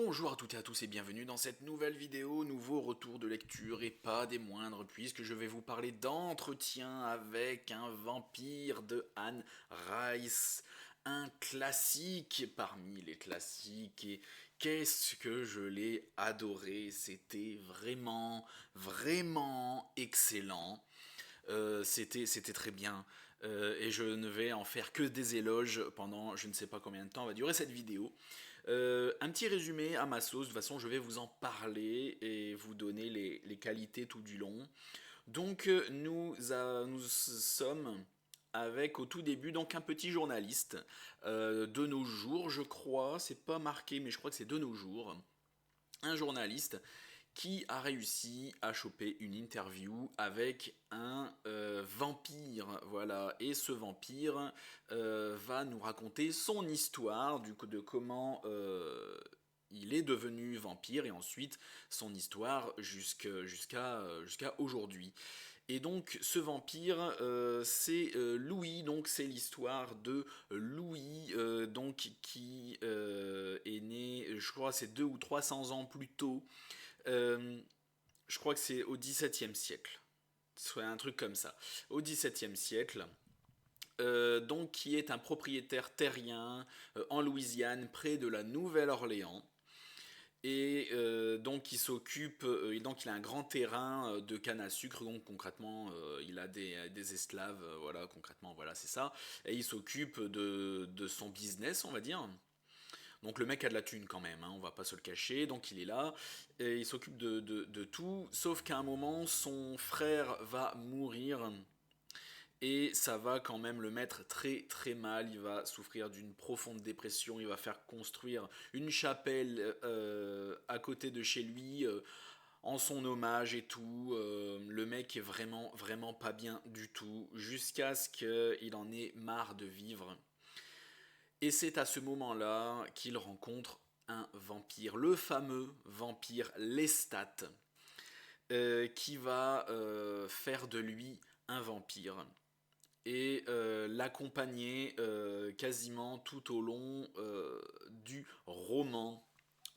Bonjour à toutes et à tous et bienvenue dans cette nouvelle vidéo, nouveau retour de lecture et pas des moindres puisque je vais vous parler d'Entretien avec un vampire de Anne Rice, un classique parmi les classiques et qu'est-ce que je l'ai adoré, c'était vraiment excellent. C'était très bien. Et je ne vais en faire que des éloges pendant je ne sais pas combien de temps va durer cette vidéo. Un petit résumé à ma sauce, de toute façon je vais vous en parler et vous donner les qualités tout du long. Donc nous sommes avec au tout début donc un petit journaliste de nos jours je crois, c'est pas marqué mais je crois que c'est de nos jours, un journaliste qui a réussi à choper une interview avec un vampire, voilà. Et ce vampire va nous raconter son histoire, du coup, de comment il est devenu vampire et ensuite son histoire jusqu'à aujourd'hui. Et donc ce vampire, c'est Louis, donc c'est l'histoire de Louis, donc qui est né, je crois, c'est 200 ou 300 ans plus tôt. Euh, je crois que c'est au XVIIe siècle, soit un truc comme ça. Au XVIIe siècle, donc qui est un propriétaire terrien en Louisiane, près de la Nouvelle-Orléans. Et donc il s'occupe, donc il a un grand terrain de canne à sucre, donc concrètement il a des esclaves, voilà concrètement voilà c'est ça, et il s'occupe de son business on va dire. Donc le mec a de la thune quand même, hein, on va pas se le cacher, donc il est là, et il s'occupe de tout, sauf qu'à un moment son frère va mourir et ça va quand même le mettre très mal, il va souffrir d'une profonde dépression, il va faire construire une chapelle à côté de chez lui en son hommage et tout. Le mec est vraiment pas bien du tout, jusqu'à ce qu'il en ait marre de vivre. Et c'est à ce moment-là qu'il rencontre un vampire, le fameux vampire Lestat, qui va faire de lui un vampire et l'accompagner quasiment tout au long du roman.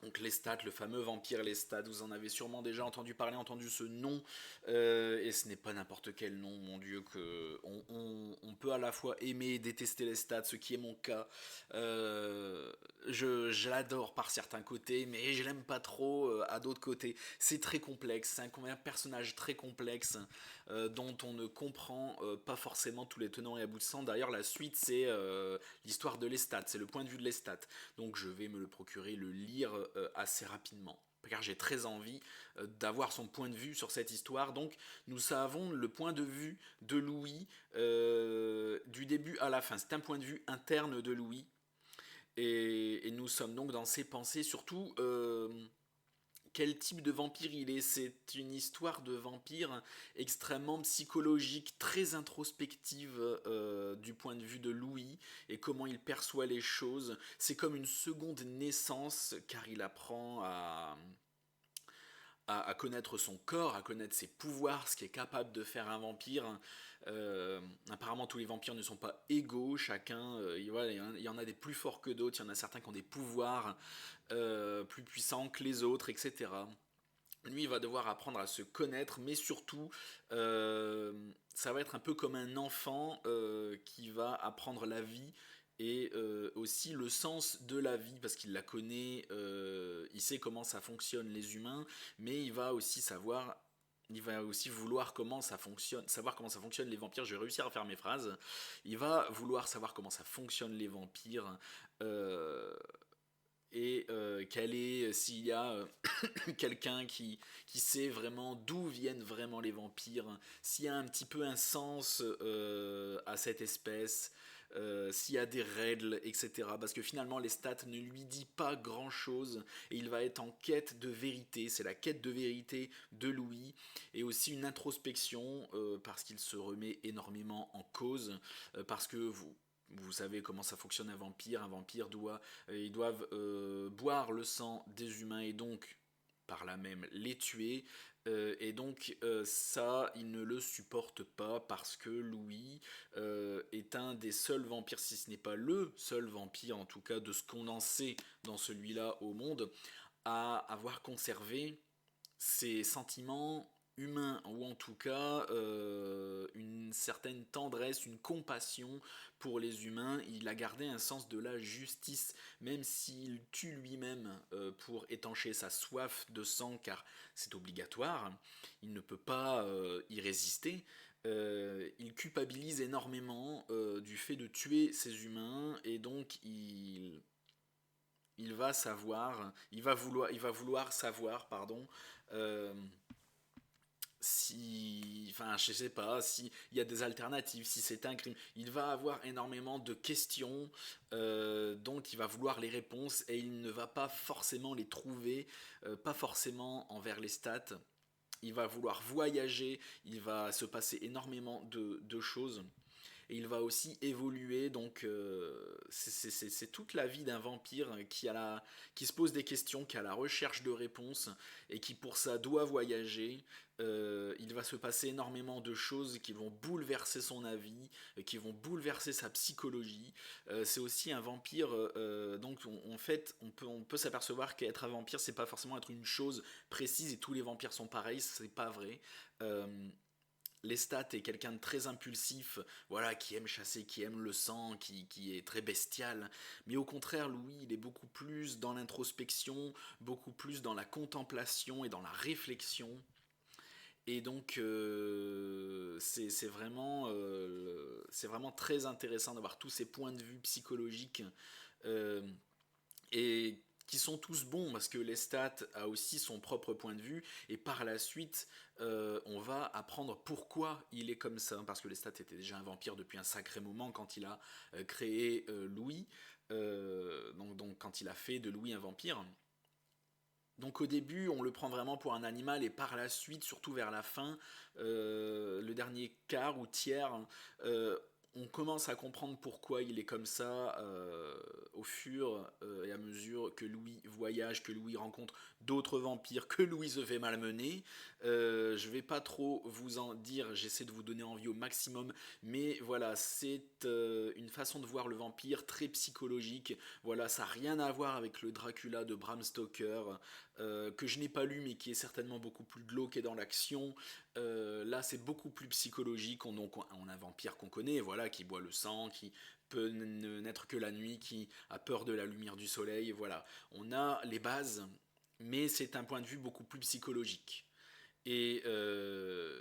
Donc Lestat, le fameux vampire Lestat, vous en avez sûrement déjà entendu parler, entendu ce nom, et ce n'est pas n'importe quel nom, mon Dieu, que on peut à la fois aimer et détester Lestat, ce qui est mon cas. Je l'adore par certains côtés, mais je l'aime pas trop à d'autres côtés. C'est très complexe, c'est un personnage très complexe dont on ne comprend pas forcément tous les tenants et aboutissants. D'ailleurs, la suite, c'est l'histoire de Lestat, c'est le point de vue de Lestat. Donc je vais me le procurer, le lire assez rapidement car j'ai très envie d'avoir son point de vue sur cette histoire. Donc nous avons le point de vue de Louis du début à la fin. C'est un point de vue interne de Louis. Et nous sommes donc dans ses pensées, surtout quel type de vampire il est. C'est une histoire de vampire extrêmement psychologique, très introspective du point de vue de Louis et comment il perçoit les choses. C'est comme une seconde naissance car il apprend à connaître son corps, à connaître ses pouvoirs, ce qui est capable de faire un vampire. Apparemment, tous les vampires ne sont pas égaux, chacun, voilà, il y en a des plus forts que d'autres, il y en a certains qui ont des pouvoirs plus puissants que les autres, etc. Lui, il va devoir apprendre à se connaître, mais surtout, ça va être un peu comme un enfant qui va apprendre la vie et aussi le sens de la vie, parce qu'il la connaît, il sait comment ça fonctionne les humains, mais il va aussi vouloir comment ça fonctionne, savoir comment ça fonctionne les vampires. Je vais réussir à faire mes phrases. Il va vouloir savoir comment ça fonctionne les vampires. Euh, et s'il y a quelqu'un qui sait vraiment d'où viennent vraiment les vampires, s'il y a un petit peu un sens à cette espèce, s'il y a des règles, etc. Parce que finalement, les stats ne lui dit pas grand-chose et il va être en quête de vérité. C'est la quête de vérité de Louis et aussi une introspection parce qu'il se remet énormément en cause, parce que vous savez comment ça fonctionne un vampire. Un vampire ils doivent boire le sang des humains et donc par là même les tuer. Et donc ça, il ne le supporte pas parce que Louis est un des seuls vampires, si ce n'est pas le seul vampire en tout cas de ce qu'on en sait dans celui-là au monde, à avoir conservé ses sentiments humains, ou en tout cas une certaine tendresse, une compassion pour les humains. Il a gardé un sens de la justice, même s'il tue lui-même pour étancher sa soif de sang, car c'est obligatoire, il ne peut pas y résister. Il culpabilise énormément du fait de tuer ces humains, et donc il va vouloir savoir, pardon, euh, si, enfin, je sais pas, s'il y a des alternatives, si c'est un crime. Il va avoir énormément de questions dont il va vouloir les réponses, et il ne va pas forcément les trouver, pas forcément envers les stats. Il va vouloir voyager, il va se passer énormément de choses. Et il va aussi évoluer, donc c'est toute la vie d'un vampire qui se pose des questions, qui a la recherche de réponses, et qui pour ça doit voyager. Il va se passer énormément de choses qui vont bouleverser son avis, qui vont bouleverser sa psychologie. C'est aussi un vampire, donc en fait on peut s'apercevoir qu'être un vampire, c'est pas forcément être une chose précise et tous les vampires sont pareils, c'est pas vrai. Euh, Lestat est quelqu'un de très impulsif, voilà, qui aime chasser, qui aime le sang, qui est très bestial. Mais au contraire, Louis, il est beaucoup plus dans l'introspection, beaucoup plus dans la contemplation et dans la réflexion. Et donc, c'est vraiment très intéressant d'avoir tous ces points de vue psychologiques euh, et qui sont tous bons, parce que Lestat a aussi son propre point de vue, et par la suite on va apprendre pourquoi il est comme ça, parce que Lestat était déjà un vampire depuis un sacré moment quand il a créé Louis, donc quand il a fait de Louis un vampire. Donc au début, on le prend vraiment pour un animal, et par la suite, surtout vers la fin, le dernier quart ou tiers, euh, on commence à comprendre pourquoi il est comme ça au fur et à mesure que Louis voyage, que Louis rencontre d'autres vampires, que Louis se fait malmener. Je vais pas trop vous en dire, j'essaie de vous donner envie au maximum, mais voilà, c'est une façon de voir le vampire très psychologique. Voilà, ça n'a rien à voir avec le Dracula de Bram Stoker, que je n'ai pas lu mais qui est certainement beaucoup plus glauque et dans l'action. Là c'est beaucoup plus psychologique, on a un vampire qu'on connaît, voilà, qui boit le sang, qui peut ne naître que la nuit, qui a peur de la lumière du soleil, voilà. On a les bases, mais c'est un point de vue beaucoup plus psychologique. Et, euh,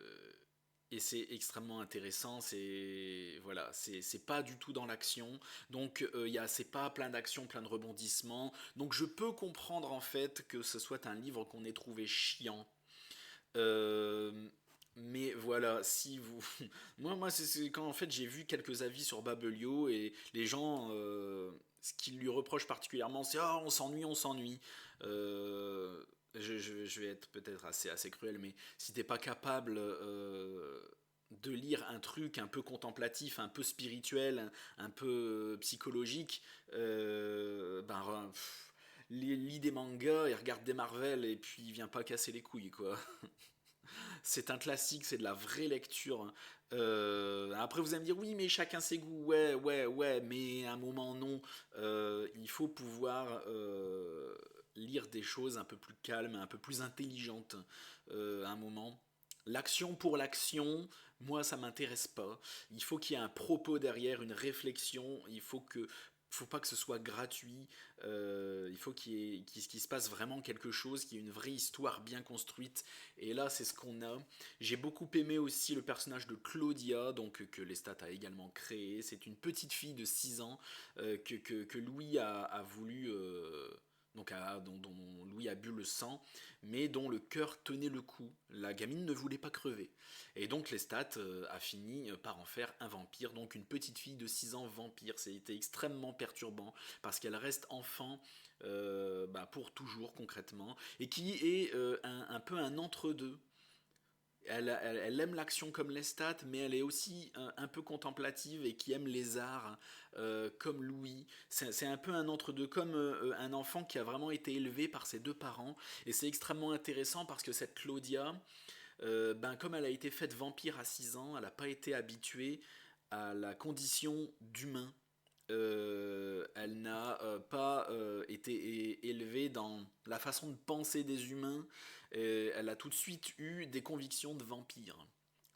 et c'est extrêmement intéressant, c'est voilà, c'est pas du tout dans l'action, donc c'est pas plein d'actions, plein de rebondissements, donc je peux comprendre en fait que ce soit un livre qu'on ait trouvé chiant. Euh, mais voilà, si vous, moi c'est quand en fait j'ai vu quelques avis sur Babelio, et les gens, ce qu'ils lui reprochent particulièrement, c'est on s'ennuie, on s'ennuie. Euh, je vais être peut-être assez cruel, mais si t'es pas capable de lire un truc un peu contemplatif, un peu spirituel, un peu psychologique, lis des mangas et regarde des Marvel, et puis viens pas casser les couilles, quoi. C'est un classique, c'est de la vraie lecture. Après, vous allez me dire, oui, mais chacun ses goûts. Ouais, ouais, ouais, mais à un moment, non. Il faut pouvoir lire des choses un peu plus calmes, un peu plus intelligentes à un moment. L'action pour l'action, moi, ça m'intéresse pas. Il faut qu'il y ait un propos derrière, une réflexion. Faut pas que ce soit gratuit. Il faut qu'il se passe vraiment quelque chose, qu'il y ait une vraie histoire bien construite. Et là, c'est ce qu'on a. J'ai beaucoup aimé aussi le personnage de Claudia, donc que Lestat a également créé. C'est une petite fille de 6 ans que Louis a voulu. Dont Louis a bu le sang, mais dont le cœur tenait le coup. La gamine ne voulait pas crever. Et donc Lestat a fini par en faire un vampire, donc une petite fille de 6 ans vampire. C'était extrêmement perturbant, parce qu'elle reste enfant pour toujours concrètement, et qui est un peu un entre-deux. Elle aime l'action comme Lestat, mais elle est aussi un peu contemplative, et qui aime les arts comme Louis. C'est un peu un entre-deux, comme un enfant qui a vraiment été élevé par ses deux parents. Et c'est extrêmement intéressant, parce que cette Claudia, comme elle a été faite vampire à 6 ans, elle n'a pas été habituée à la condition d'humain. Elle n'a pas été élevée dans la façon de penser des humains. Elle a tout de suite eu des convictions de vampire.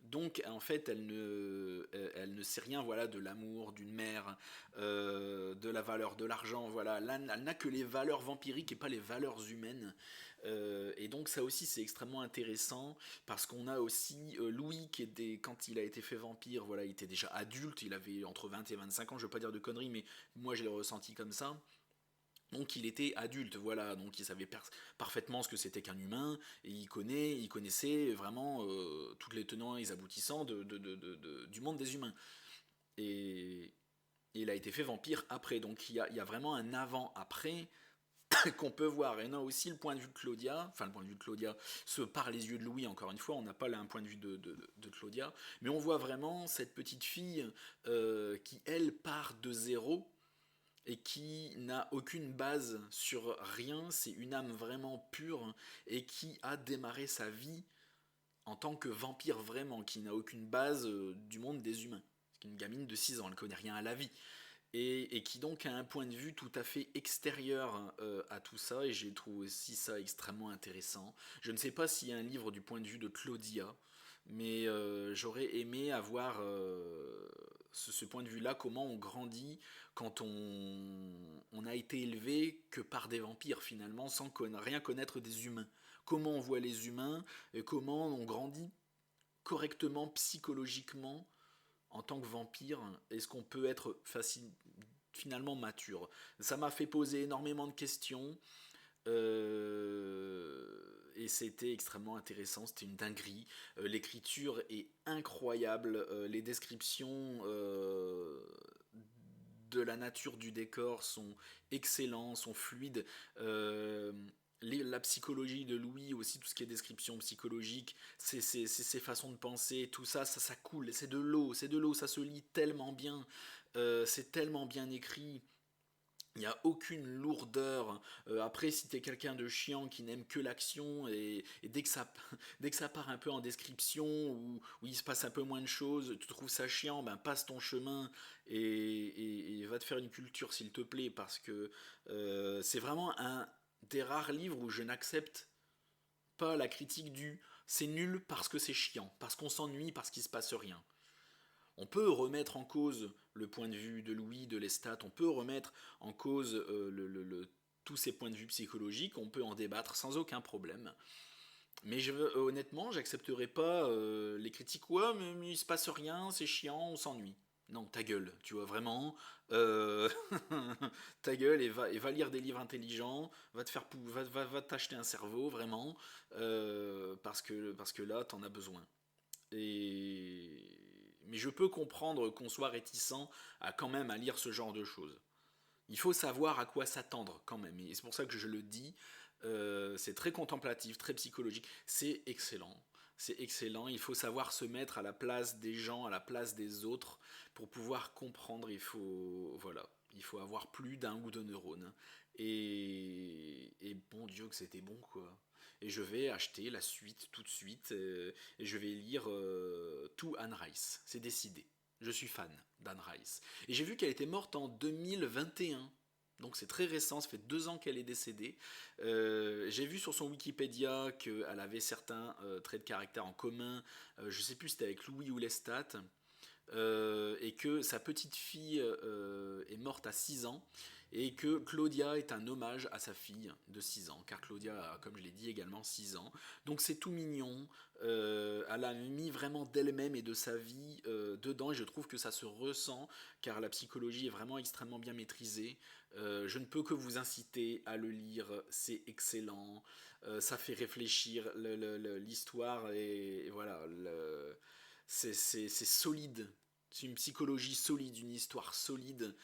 Donc en fait, elle ne sait rien, voilà, de l'amour, d'une mère, de la valeur de l'argent, voilà. Elle n'a que les valeurs vampiriques et pas les valeurs humaines. Et donc ça aussi c'est extrêmement intéressant parce qu'on a aussi Louis qui était, quand il a été fait vampire, voilà, il était déjà adulte, il avait entre 20 et 25 ans, je ne veux pas dire de conneries, mais moi je l'ai ressenti comme ça. Donc il était adulte, voilà, donc il savait parfaitement ce que c'était qu'un humain, et il connaissait vraiment toutes les tenants et les aboutissants du monde des humains. Et il a été fait vampire après, donc il y a vraiment un avant-après qu'on peut voir. Et on a aussi le point de vue de Claudia, enfin le point de vue de Claudia, par les yeux de Louis, encore une fois, on n'a pas là un point de vue de Claudia, mais on voit vraiment cette petite fille qui, elle, part de zéro et qui n'a aucune base sur rien, c'est une âme vraiment pure et qui a démarré sa vie en tant que vampire vraiment, qui n'a aucune base du monde des humains. C'est une gamine de 6 ans, elle ne connaît rien à la vie. Et qui donc a un point de vue tout à fait extérieur à tout ça, et j'ai trouvé aussi ça extrêmement intéressant. Je ne sais pas s'il y a un livre du point de vue de Claudia, mais j'aurais aimé avoir ce point de vue-là, comment on grandit quand on a été élevé que par des vampires finalement, sans rien connaître des humains. Comment on voit les humains, et comment on grandit correctement psychologiquement en tant que vampire. Est-ce qu'on peut être finalement mature? Ça m'a fait poser énormément de questions. Et c'était extrêmement intéressant, c'était une dinguerie. L'écriture est incroyable, les descriptions de la nature du décor sont excellents, sont fluides. La psychologie de Louis aussi, tout ce qui est description psychologique, ses façons de penser, tout ça, ça coule, c'est de l'eau, ça se lit tellement bien, c'est tellement bien écrit. Il n'y a aucune lourdeur. Après, si t'es quelqu'un de chiant qui n'aime que l'action, et dès que ça part un peu en description, où il se passe un peu moins de choses, tu trouves ça chiant, ben passe ton chemin et va te faire une culture s'il te plaît, parce que c'est vraiment un des rares livres où je n'accepte pas la critique du c'est nul parce que c'est chiant, parce qu'on s'ennuie, parce qu'il se passe rien. On peut remettre en cause le point de vue de Louis, de Lestat, on peut remettre en cause tous ces points de vue psychologiques, on peut en débattre sans aucun problème. Mais honnêtement, j'accepterai pas les critiques. Ouais, mais il se passe rien, c'est chiant, on s'ennuie. Non, ta gueule, tu vois, vraiment. euh, ta gueule et va lire des livres intelligents, va te faire va t'acheter un cerveau, vraiment, parce que là, t'en as besoin. Et... Mais je peux comprendre qu'on soit réticent à quand même à lire ce genre de choses. Il faut savoir à quoi s'attendre quand même. Et c'est pour ça que je le dis. C'est très contemplatif, très psychologique. C'est excellent. C'est excellent. Il faut savoir se mettre à la place des gens, à la place des autres, pour pouvoir comprendre. Voilà, il faut avoir plus d'un ou deux neurones. Et bon Dieu que c'était bon quoi. Et je vais acheter la suite tout de suite et je vais lire tout Anne Rice. C'est décidé. Je suis fan d'Anne Rice. Et j'ai vu qu'elle était morte en 2021. Donc c'est très récent, ça fait 2 ans qu'elle est décédée. J'ai vu sur son Wikipédia qu'elle avait certains traits de caractère en commun. Je sais plus si c'était avec Louis ou Lestat. Et que sa petite fille est morte à 6 ans, et que Claudia est un hommage à sa fille de 6 ans, car Claudia a, comme je l'ai dit, également 6 ans. Donc c'est tout mignon, elle a mis vraiment d'elle-même et de sa vie dedans, et je trouve que ça se ressent, car la psychologie est vraiment extrêmement bien maîtrisée. Je ne peux que vous inciter à le lire, c'est excellent, ça fait réfléchir, l'histoire, et voilà, c'est solide. C'est une psychologie solide, une histoire solide.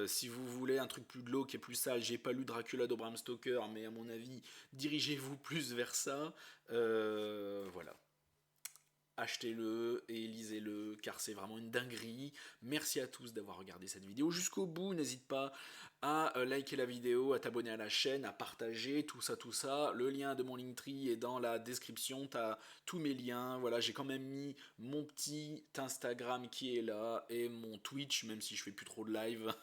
Si vous voulez un truc plus glauque et plus sale, j'ai pas lu Dracula de Bram Stoker, mais à mon avis, dirigez-vous plus vers ça. Voilà. achetez-le et lisez-le, car c'est vraiment une dinguerie. Merci à tous d'avoir regardé cette vidéo jusqu'au bout. N'hésite pas à liker la vidéo, à t'abonner à la chaîne, à partager, tout ça, tout ça. Le lien de mon Linktree est dans la description, t'as tous mes liens. Voilà, j'ai quand même mis mon petit Instagram qui est là et mon Twitch, même si je fais plus trop de live.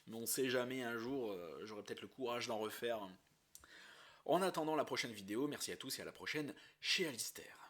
Mais on sait jamais, un jour, j'aurai peut-être le courage d'en refaire. En attendant la prochaine vidéo, merci à tous et à la prochaine chez Alistair.